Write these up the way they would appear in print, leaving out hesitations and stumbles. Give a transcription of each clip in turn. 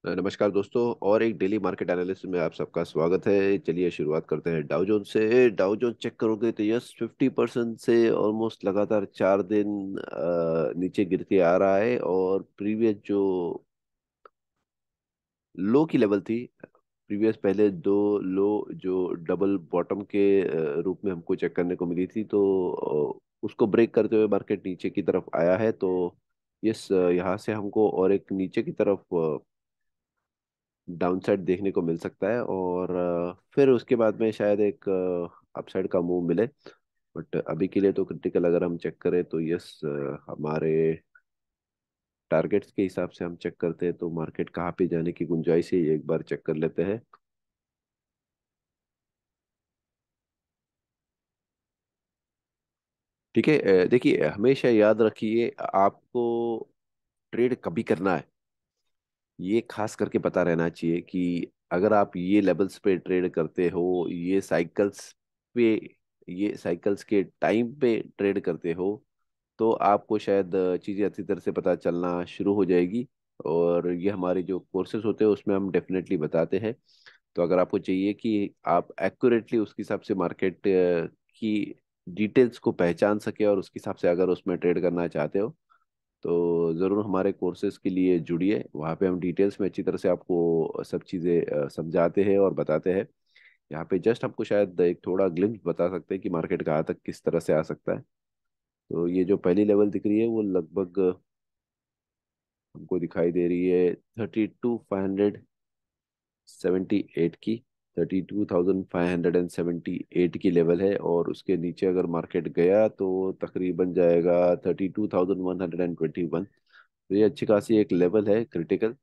नमस्कार दोस्तों। और एक डेली मार्केट एनालिसिस में आप सबका स्वागत है। चलिए शुरुआत करते हैं डाउ जोन्स से। डाउ जोन्स चेक करोगे तो यस 50% से ऑलमोस्ट लगातार 4 दिन नीचे गिर के आ रहा है। और प्रीवियस जो लो की लेवल थी, प्रीवियस पहले दो लो जो डबल बॉटम के रूप में हमको चेक करने को मिली थी, तो उसको ब्रेक करते हुए मार्केट नीचे की तरफ आया है। तो यस, यहाँ से हमको और एक नीचे की तरफ डाउनसाइड देखने को मिल सकता है। और फिर उसके बाद में शायद एक अपसाइड का मूव मिले। बट अभी के लिए तो क्रिटिकल अगर हम चेक करें तो यस, हमारे टारगेट्स के हिसाब से हम चेक करते हैं तो मार्केट कहाँ पे जाने की गुंजाइश है ये एक बार चेक कर लेते हैं। ठीक है, देखिए हमेशा याद रखिए, आपको ट्रेड कभी करना है ये खास करके पता रहना चाहिए कि अगर आप ये लेवल्स पे ट्रेड करते हो, पे ये साइकिल्स के टाइम पे ट्रेड करते हो, तो आपको शायद चीज़ें अच्छी तरह से पता चलना शुरू हो जाएगी। और ये हमारे जो कोर्सेज होते हैं उसमें हम डेफिनेटली बताते हैं। तो अगर आपको चाहिए कि आप एक्यूरेटली उसके हिसाब से मार्केट की डिटेल्स को पहचान सके और उसके हिसाब से अगर उसमें ट्रेड करना चाहते हो, तो ज़रूर हमारे कोर्सेज के लिए जुड़िए। वहाँ पे हम डिटेल्स में अच्छी तरह से आपको सब चीज़ें समझाते हैं और बताते हैं। यहाँ पे जस्ट आपको शायद एक थोड़ा ग्लिम्स बता सकते हैं कि मार्केट कहाँ तक किस तरह से आ सकता है। तो ये जो पहली लेवल दिख रही है वो लगभग हमको दिखाई दे रही है 32,578 की। 32,578 की लेवल है। और उसके नीचे अगर मार्केट गया तो तकरीबन जाएगा 32,121। तो ये अच्छी खासी एक लेवल है क्रिटिकल।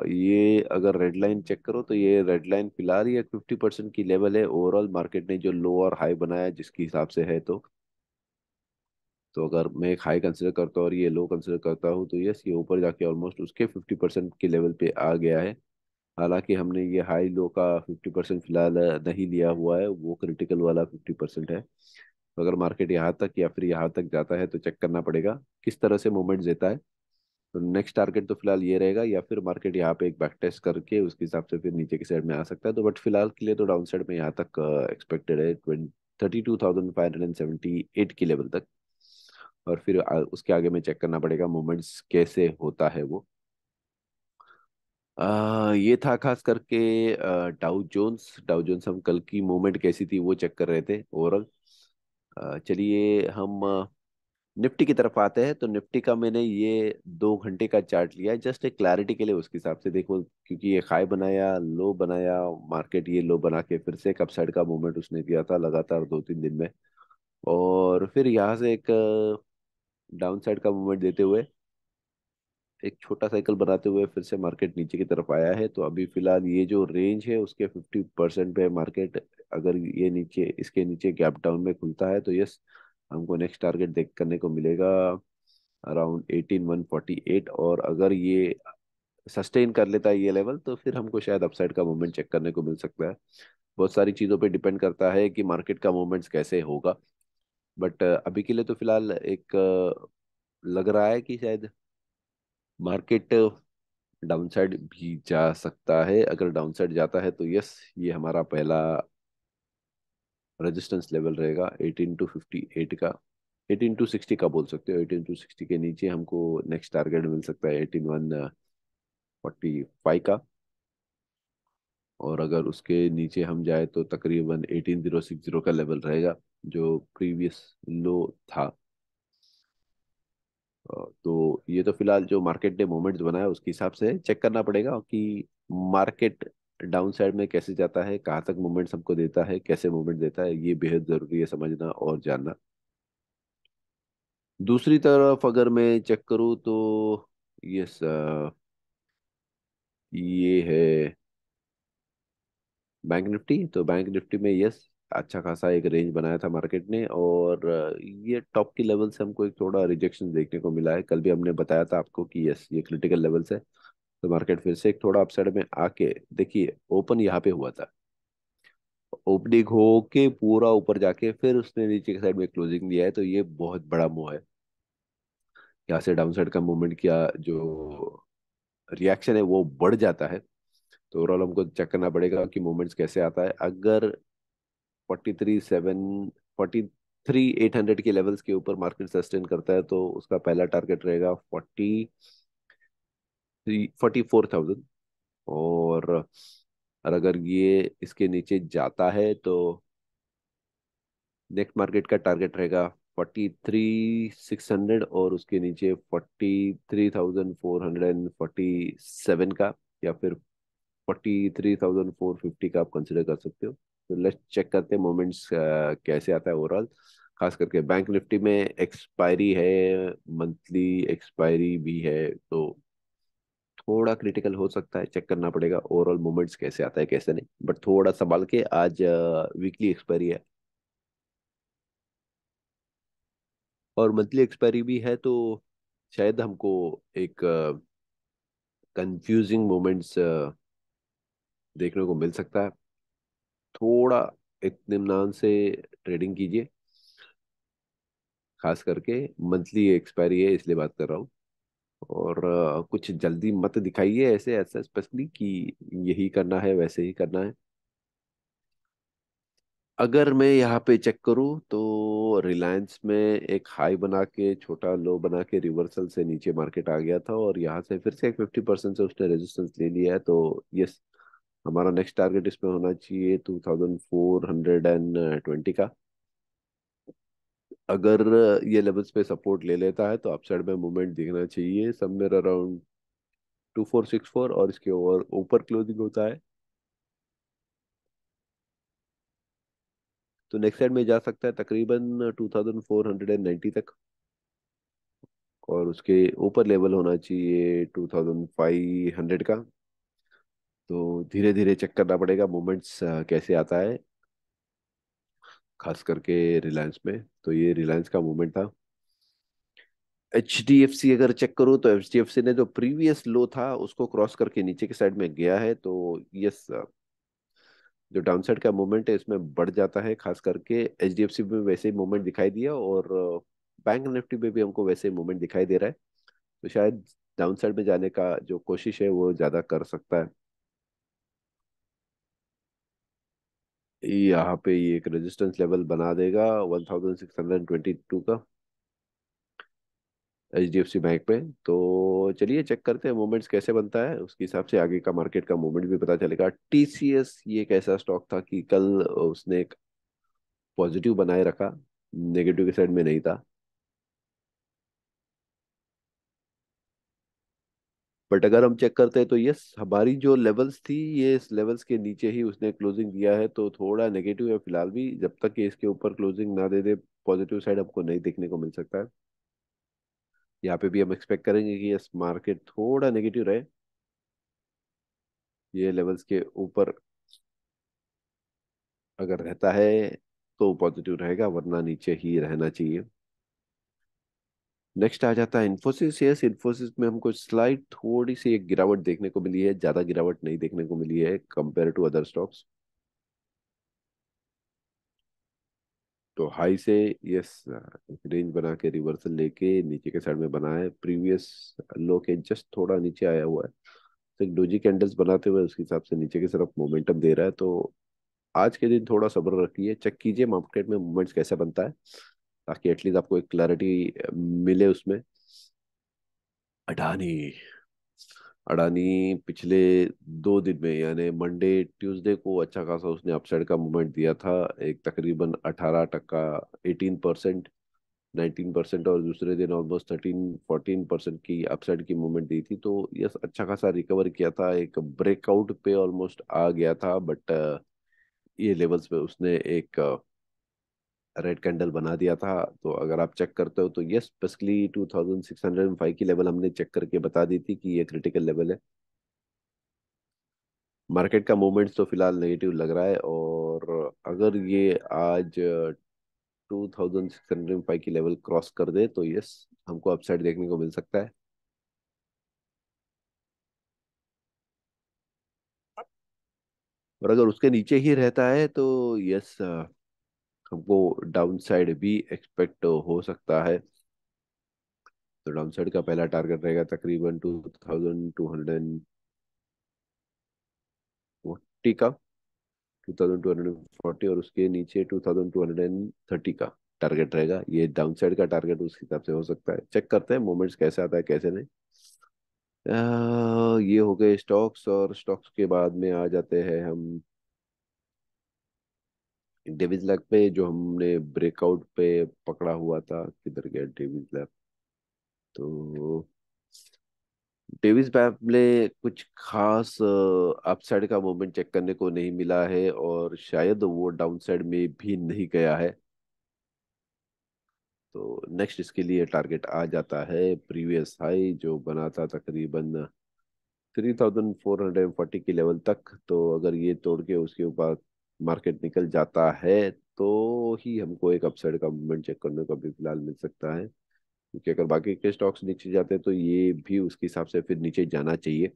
ये अगर रेड लाइन चेक करो तो ये रेड लाइन फिलहाल ये 50% की लेवल है ओवरऑल मार्केट ने जो लो और हाई बनाया जिसके हिसाब से है। तो अगर मैं एक हाई कंसिडर करता हूँ और ये लो कंसिडर करता हूँ तो यस, ये ऊपर जाके ऑलमोस्ट उसके 50% के लेवल पे आ गया है। हालांकि हमने ये हाई लो का 50% फिलहाल नहीं लिया हुआ है, वो क्रिटिकल वाला 50% है। तो अगर मार्केट यहाँ तक या फिर यहाँ तक जाता है तो चेक करना पड़ेगा किस तरह से मूवमेंट देता है। तो नेक्स्ट टारगेट तो फिलहाल ये रहेगा, या फिर मार्केट यहाँ पे एक बैक टेस्ट करके उसके हिसाब से फिर नीचे की साइड में आ सकता है। तो बट फिलहाल के लिए तो डाउन साइड में यहाँ तक एक्सपेक्टेड है 32,578 की लेवल तक। और फिर उसके आगे में चेक करना पड़ेगा मूवमेंट्स कैसे होता है वो। ये था खास करके डाउ जोन्स हम कल की मूवमेंट कैसी थी वो चेक कर रहे थे ओवरऑल। चलिए हम निफ्टी की तरफ आते हैं। तो निफ्टी का मैंने ये 2 घंटे का चार्ट लिया है जस्ट एक क्लैरिटी के लिए, उसके हिसाब से देखो, क्योंकि ये हाई बनाया लो बनाया, मार्केट ये लो बना के फिर से एक अपसाइड का मूवमेंट उसने दिया था लगातार 2-3 दिन में। और फिर यहाँ से एक डाउन साइड का मूवमेंट देते हुए एक छोटा साइकिल बनाते हुए फिर से मार्केट नीचे की तरफ आया है। तो अभी फिलहाल ये जो रेंज है उसके 50% पे मार्केट, अगर ये नीचे इसके नीचे गैप डाउन में खुलता है तो यस, हमको नेक्स्ट टारगेट देख करने को मिलेगा अराउंड 18,148। और अगर ये सस्टेन कर लेता है ये लेवल तो फिर हमको शायद अपसाइड का मूवमेंट चेक करने को मिल सकता है। बहुत सारी चीज़ों पे डिपेंड करता है कि मार्केट का मूवमेंट्स कैसे होगा। बट अभी के लिए तो फिलहाल एक लग रहा है कि शायद मार्केट डाउनसाइड भी जा सकता है। अगर डाउनसाइड जाता है तो यस, ये हमारा पहला रेजिस्टेंस लेवल रहेगा 18,258 का। 18,260 का बोल सकते हो। 18,260 के नीचे हमको नेक्स्ट टारगेट मिल सकता है 18,145 का। और अगर उसके नीचे हम जाए तो तकरीबन 18,060 का लेवल रहेगा जो प्रीवियस लो था। तो ये तो फिलहाल जो मार्केट ने मोमेंट्स बनाया उसके हिसाब से चेक करना पड़ेगा कि मार्केट डाउन साइड में कैसे जाता है, कहाँ तक मूवमेंट हमको देता है, कैसे मूवमेंट देता है, ये बेहद जरूरी है समझना और जानना। दूसरी तरफ अगर मैं चेक करूँ तो यस, ये है बैंक निफ्टी। तो बैंक निफ्टी में यस, अच्छा खासा एक रेंज बनाया था मार्केट ने। और ये टॉप की लेवल से हमको एक थोड़ा रिजेक्शन देखने को मिला है। कल भी हमने बताया था आपको कि यस, ये क्रिटिकल लेवल्स है। तो मार्केट फिर से एक थोड़ा अपसाइड में आके देखिए ओपन यहाँ पे हुआ था, ओपनिंग हो के पूरा ऊपर जाके फिर उसने नीचे की साइड में क्लोजिंग दिया है। तो ये बहुत बड़ा मूव है, यहाँ से डाउन साइड का मूवमेंट किया जो रिएक्शन है वो बढ़ जाता है। तो ओवरऑल हमको चेक करना पड़ेगा कि मूवमेंट्स कैसे आता है। अगर 43,700 43,800 के लेवल्स के ऊपर मार्केट सस्टेन करता है तो उसका पहला टारगेट रहेगा 44,000। और अगर ये इसके नीचे जाता है तो नेक्स्ट मार्केट का टारगेट रहेगा 43,600, और उसके नीचे 43,447 का, या फिर 43,450 का आप कंसिडर कर सकते हो। तो लेट्स चेक करते हैं मोमेंट्स कैसे आता है ओवरऑल। खास करके बैंक निफ्टी में एक्सपायरी है, मंथली एक्सपायरी भी है, तो थोड़ा क्रिटिकल हो सकता है। चेक करना पड़ेगा ओवरऑल मोमेंट्स कैसे आता है कैसे नहीं, बट थोड़ा संभाल के। आज वीकली एक्सपायरी है और मंथली एक्सपायरी भी है, तो शायद हमको एक कंफ्यूजिंग मोमेंट्स देखने को मिल सकता है। थोड़ा इत्मीनान से ट्रेडिंग कीजिए। खास करके मंथली एक्सपायरी है इसलिए बात कर रहा हूँ। और कुछ जल्दी मत दिखाइए ऐसे ऐसा स्पेशली कि यही करना है वैसे ही करना है। अगर मैं यहाँ पे चेक करूँ तो रिलायंस में एक हाई बना के छोटा लो बना के रिवर्सल से नीचे मार्केट आ गया था, और यहाँ से फिर से एक 50% से उसने रेजिस्टेंस ले लिया है। तो यस, हमारा नेक्स्ट टारगेट इसमें होना चाहिए 2420 का। अगर ये लेवल्स पे सपोर्ट ले लेता है तो अपसाइड में मूवमेंट दिखना चाहिए समवेयर अराउंड 2464, और इसके ओवर ऊपर क्लोजिंग होता है तो नेक्स्ट साइड में जा सकता है तकरीबन 2490 तक, और उसके ऊपर लेवल होना चाहिए 2500 का। तो धीरे धीरे चेक करना पड़ेगा मूवमेंट्स कैसे आता है, खास करके रिलायंस में। तो ये रिलायंस का मूवमेंट था। एच डी एफ सी अगर चेक करूँ तो एच डी एफ सी ने जो प्रीवियस लो था उसको क्रॉस करके नीचे की साइड में गया है, तो यस, जो डाउनसाइड का मूवमेंट है इसमें बढ़ जाता है। खास करके एच डी एफ सी में वैसे ही मूवमेंट दिखाई दिया, और बैंक निफ्टी में भी हमको वैसे ही मूवमेंट दिखाई दे रहा है। तो शायद डाउनसाइड में जाने का जो कोशिश है वो ज्यादा कर सकता है। यहाँ पे ये एक रेजिस्टेंस लेवल बना देगा 1622 का H D F C bank पे। तो चलिए चेक करते हैं मूवमेंट्स कैसे बनता है, उसके हिसाब से आगे का मार्केट का मूवमेंट भी पता चलेगा। टीसीएस ये एक ऐसा स्टॉक था कि कल उसने एक पॉजिटिव बनाए रखा, नेगेटिव के साइड में नहीं था। बट अगर हम चेक करते हैं तो यस, हमारी जो लेवल्स थी ये इस लेवल्स के नीचे ही उसने क्लोजिंग दिया है, तो थोड़ा नेगेटिव है फिलहाल भी। जब तक कि इसके ऊपर क्लोजिंग ना दे दे पॉजिटिव साइड हमको नहीं देखने को मिल सकता है। यहाँ पे भी हम एक्सपेक्ट करेंगे कि यस, मार्केट थोड़ा नेगेटिव रहे, ये लेवल्स के ऊपर अगर रहता है तो पॉजिटिव रहेगा, वरना नीचे ही रहना चाहिए। नेक्स्ट आ जाता है इन्फोसिस। यस, इन्फोसिस में हमको स्लाइड थोड़ी सी एक गिरावट देखने को मिली है, ज्यादा गिरावट नहीं देखने को मिली है कंपेयर टू अदर स्टॉक्स। तो हाई से यस, रेंज बना के रिवर्सल लेके नीचे के साइड में बना है, प्रीवियस लो के जस्ट थोड़ा नीचे आया हुआ है। तो एक डोजी कैंडल्स बनाते हुए उसके हिसाब से नीचे की तरफ मोमेंटम दे रहा है। तो आज के दिन थोड़ा सब्र रखिए, चेक कीजिए मार्केट में मूवमेंट्स कैसा बनता है, ताकि एटलीस्ट आपको एक क्लैरिटी मिले उसमें। अडानी। अडानी पिछले 2 दिन में यानी मंडे ट्यूसडे को अच्छा खासा उसने अपसाइड का मूवमेंट दिया था, एक तकरीबन 18%, 18%, 19%, और दूसरे दिन ऑलमोस्ट 13-14% की अपसाइड की मूवमेंट दी थी। तो यस, अच्छा खासा रिकवर किया था, एक ब्रेकआउट पे ऑलमोस्ट आ गया था, बट ये लेवल्स पे उसने एक रेड कैंडल बना दिया था। तो अगर आप चेक करते हो तो यस, बेसिकली 2605 की लेवल हमने चेक करके बता दी थी कि ये क्रिटिकल लेवल है। मार्केट का मूवमेंट्स तो फिलहाल नेगेटिव लग रहा है, और अगर ये आज 2605 की लेवल क्रॉस कर दे तो यस, हमको अपसाइड देखने को मिल सकता है। और अगर उसके नीचे ही रहता है तो यस, हमको डाउन साइड भी एक्सपेक्ट हो सकता है। तो डाउन साइड का पहला टारगेट रहेगा तकरीबन 2240 का, 2240, और उसके नीचे 2230 का टारगेट रहेगा। ये डाउन साइड का टारगेट उस हिसाब से हो सकता है। चेक करते हैं मोमेंट्स कैसे आता है कैसे नहीं। ये हो गए स्टॉक्स, और स्टॉक्स के बाद में आ जाते हैं हम डेविस लैब पे, जो हमने ब्रेकआउट पे पकड़ा हुआ था। किधर गया डेविस लैब? तो डेविस लैब में कुछ खास अपसाइड का मूवमेंट चेक करने को नहीं मिला है, और शायद वो डाउन साइड में भी नहीं गया है। तो नेक्स्ट इसके लिए टारगेट आ जाता है प्रीवियस हाई जो बना था तकरीबन 3440 की लेवल तक। तो अगर ये तोड़ के उसके ऊपर मार्केट निकल जाता है तो ही हमको एक अपसाइड का मूवमेंट चेक करने को अभी फिलहाल मिल सकता है, क्योंकि अगर बाकी के स्टॉक्स नीचे जाते हैं तो ये भी उसके हिसाब से फिर नीचे जाना चाहिए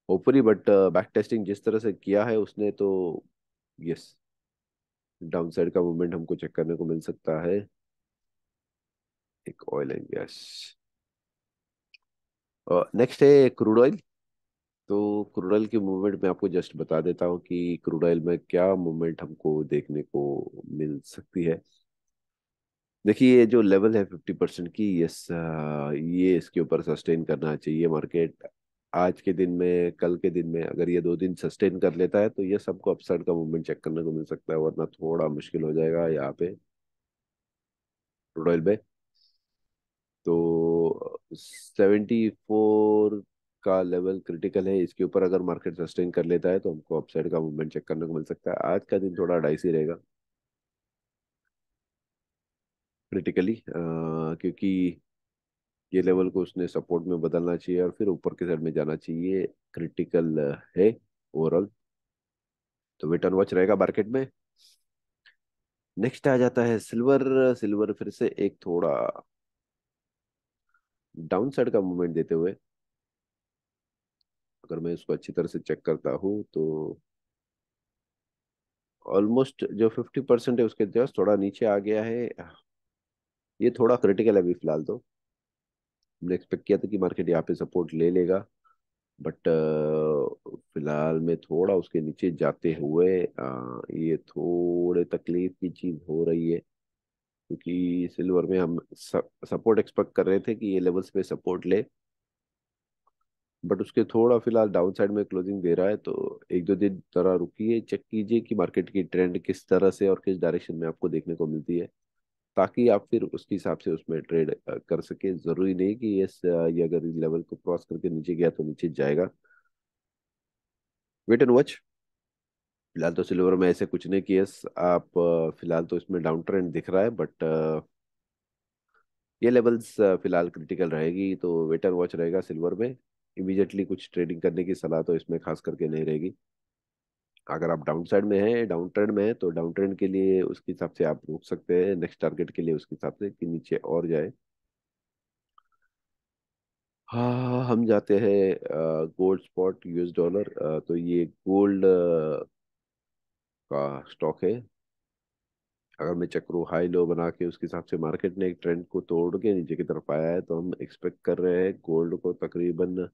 होपफुली। बट बैक टेस्टिंग जिस तरह से किया है उसने, तो यस, डाउन साइड का मूवमेंट हमको चेक करने को मिल सकता है। एक ऑयल एंड गैस, नेक्स्ट है क्रूड ऑयल। तो क्रूड ऑयल की मूवमेंट मैं आपको जस्ट बता देता हूँ कि क्रूड ऑयल में क्या मूवमेंट हमको देखने को मिल सकती है। देखिए, ये जो लेवल है 50% की, यस, ये इसके ऊपर सस्टेन करना चाहिए मार्केट। आज के दिन में, कल के दिन में अगर ये 2 दिन सस्टेन कर लेता है तो ये सबको अपसाइड का मूवमेंट चेक करने को मिल सकता है, वरना थोड़ा मुश्किल हो जाएगा यहाँ पे क्रूड ऑयल में। तो 74 का लेवल क्रिटिकल है, इसके ऊपर अगर मार्केट सस्टेन कर लेता है तो हमको अपसाइड का मूवमेंट चेक करने को मिल सकता है। आज का दिन थोड़ा डाइसी रहेगा क्रिटिकली, क्योंकि ये लेवल को उसने सपोर्ट में बदलना चाहिए और फिर ऊपर के साइड में जाना चाहिए। क्रिटिकल है ओवरऑल, तो वेट एंड वॉच रहेगा मार्केट में। नेक्स्ट आ जाता है सिल्वर। सिल्वर फिर से एक थोड़ा डाउन साइड का मूवमेंट देते हुए, अगर मैं इसको अच्छी तरह से चेक करता हूँ तो ऑलमोस्ट जो 50% है उसके जस्ट थोड़ा नीचे आ गया है। ये थोड़ा क्रिटिकल है अभी फिलहाल। तो हमने एक्सपेक्ट किया था कि मार्केट यहाँ पे सपोर्ट ले लेगा, बट फिलहाल में थोड़ा उसके नीचे जाते हुए ये थोड़े तकलीफ की चीज हो रही है, क्योंकि सिल्वर में हम सपोर्ट एक्सपेक्ट कर रहे थे कि ये लेवल्स पे सपोर्ट ले, बट उसके थोड़ा फिलहाल डाउन साइड में क्लोजिंग दे रहा है। तो 1-2 दिन जरा रुकिए, चेक कीजिए कि मार्केट की ट्रेंड किस तरह से और किस डायरेक्शन में आपको देखने को मिलती है, ताकि आप फिर उसके हिसाब से उसमें ट्रेड कर सके। जरूरी नहीं कि ये अगर इस लेवल को क्रॉस करके नीचे गया तो नीचे जाएगा। Wait and watch. फिलहाल तो सिल्वर में ऐसे कुछ नहीं किया आप, फिलहाल तो इसमें डाउन ट्रेंड दिख रहा है, बट ये लेवल्स फिलहाल क्रिटिकल रहेगी, तो वेट एंड वॉच रहेगा सिल्वर में। इमीडिएटली कुछ ट्रेडिंग करने की सलाह तो इसमें खास करके नहीं रहेगी। अगर आप डाउन साइड में हैं, डाउन ट्रेंड में है, तो डाउन ट्रेंड के लिए उसके हिसाब से आप रुक सकते हैं, नेक्स्ट टारगेट के लिए उसके हिसाब से कि नीचे और जाए। हाँ, हम जाते हैं गोल्ड स्पॉट यूएस डॉलर। तो ये गोल्ड का स्टॉक है। अगर मैं चक्रो हाई लो बना के उसके हिसाब से मार्केट ने एक ट्रेंड को तोड़ के नीचे की तरफ आया है, तो हम एक्सपेक्ट कर रहे हैं गोल्ड को तकरीबन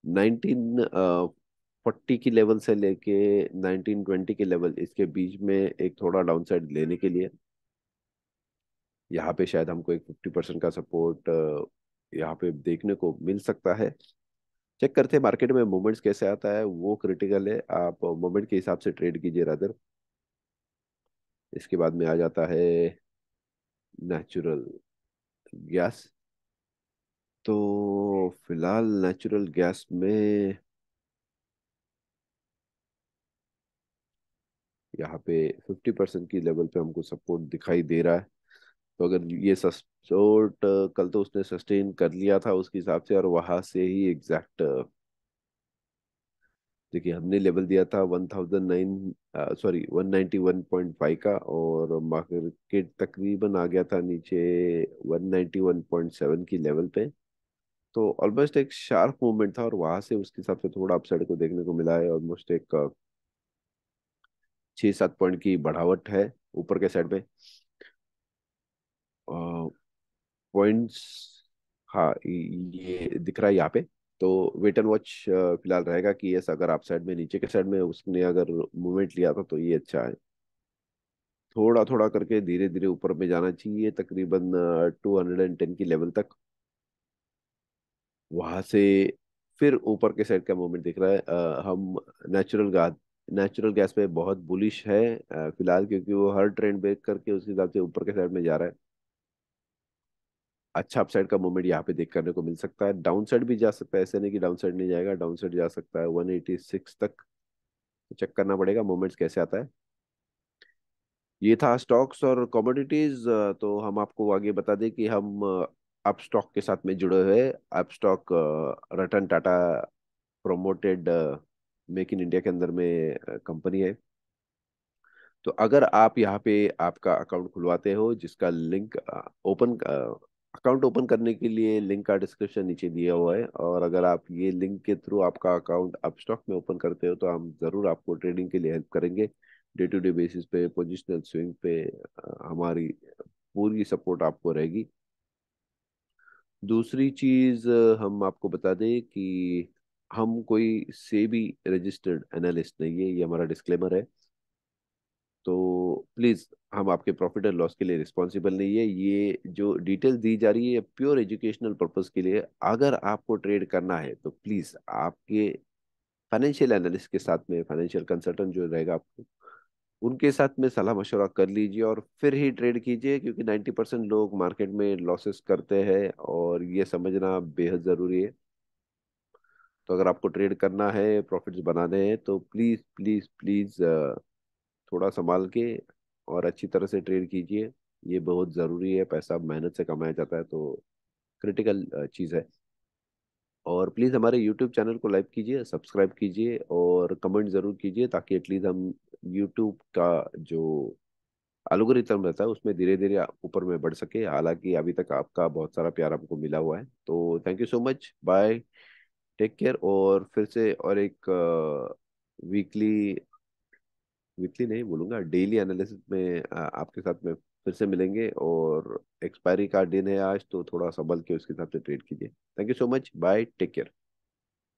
1940 की लेवल से लेके 1920 के लेवल, इसके बीच में एक थोड़ा डाउन साइड लेने के लिए। यहाँ पे शायद हमको एक 50% का सपोर्ट यहाँ पे देखने को मिल सकता है। चेक करते हैं मार्केट में मोमेंट्स कैसे आता है, वो क्रिटिकल है। आप मोमेंट के हिसाब से ट्रेड कीजिए रादर। इसके बाद में आ जाता है नेचुरल गैस। तो फिलहाल नेचुरल गैस में यहाँ पे 50% की लेवल पे हमको सपोर्ट दिखाई दे रहा है। तो अगर ये सपोर्ट कल तो उसने सस्टेन कर लिया था उसके हिसाब से, और वहां से ही एग्जैक्ट देखिए हमने लेवल दिया था 1009, सॉरी 191.5 का, और मार्केट तकरीबन आ गया था नीचे 191.7 की लेवल पे। तो ऑलमोस्ट एक शार्प मूवमेंट था, और वहां से उसके हिसाब से थोड़ा अपसाइड को देखने को मिला है। ऑलमोस्ट एक 6-7 पॉइंट की बढ़ावट है ऊपर के साइड पे। पॉइंट्स, हाँ ये दिख रहा है यहाँ पे। तो वेट एंड वॉच फिलहाल रहेगा कि यस, अगर आप साइड में नीचे के साइड में उसने अगर मूवमेंट लिया था तो ये अच्छा है। थोड़ा थोड़ा करके धीरे धीरे ऊपर में जाना चाहिए, तकरीबन 210 की लेवल तक। वहां से फिर ऊपर के साइड का मूवमेंट दिख रहा है। हम नेचुरल गैस पे बहुत बुलिश है फिलहाल, क्योंकि वो हर ट्रेंड ब्रेक करके उसके हिसाब से ऊपर के साइड में जा रहा है। अच्छा अपसाइड का मूवमेंट यहाँ पे देख करने को मिल सकता है। डाउन साइड भी जा सकता है, ऐसे नहीं कि डाउन साइड नहीं जाएगा, डाउन साइड जा सकता है 186 तक। चेक करना पड़ेगा मूवमेंट्स कैसे आता है। ये था स्टॉक्स और कमोडिटीज। तो हम आपको आगे बता दें कि हम अप स्टॉक के साथ में जुड़े हुए। Up stock Ratan Tata promoted make in India के अंदर में कंपनी है। तो अगर आप यहाँ पे आपका अकाउंट खुलवाते हो, जिसका लिंक ओपन अकाउंट ओपन करने के लिए लिंक का डिस्क्रिप्शन नीचे दिया हुआ है, और अगर आप ये लिंक के थ्रू आपका अकाउंट अपस्टॉक में ओपन करते हो, तो हम ज़रूर आपको ट्रेडिंग के लिए हेल्प करेंगे। डे टू डे बेसिस पे, पोजिशनल स्विंग पे हमारी पूरी सपोर्ट आपको रहेगी। दूसरी चीज़ हम आपको बता दें कि हम कोई सेबी रजिस्टर्ड एनालिस्ट नहीं है, ये हमारा डिस्क्लेमर है। तो प्लीज, हम आपके प्रॉफिट एंड लॉस के लिए रिस्पॉन्सिबल नहीं है। ये जो डिटेल दी जा रही है प्योर एजुकेशनल पर्पस के लिए। अगर आपको ट्रेड करना है तो प्लीज आपके फाइनेंशियल एनालिस्ट के साथ में, फाइनेंशियल कंसल्टेंट जो रहेगा आपको, उनके साथ में सलाह मशवरा कर लीजिए और फिर ही ट्रेड कीजिए, क्योंकि 90% लोग मार्केट में लॉसेस करते हैं और ये समझना बेहद ज़रूरी है। तो अगर आपको ट्रेड करना है, प्रॉफिट्स बनाने हैं, तो प्लीज़ प्लीज़ प्लीज़ थोड़ा संभाल के और अच्छी तरह से ट्रेड कीजिए। ये बहुत ज़रूरी है, पैसा मेहनत से कमाया जाता है, तो क्रिटिकल चीज़ है। और प्लीज़ हमारे यूट्यूब चैनल को लाइक कीजिए, सब्सक्राइब कीजिए और कमेंट ज़रूर कीजिए, ताकि एटलीस्ट हम यूट्यूब का जो एल्गोरिथम रहता है उसमें धीरे धीरे ऊपर में बढ़ सके। हालांकि अभी तक आपका बहुत सारा प्यार हमको मिला हुआ है। तो thank you so much, bye, take care. और फिर से और एक वीकली वीकली नहीं बोलूंगा, डेली एनालिसिस में आपके साथ में फिर से मिलेंगे। और एक्सपायरी का दिन है आज, तो थोड़ा संभल के उसके हिसाब से ट्रेड कीजिए। Thank you so much, bye, take care.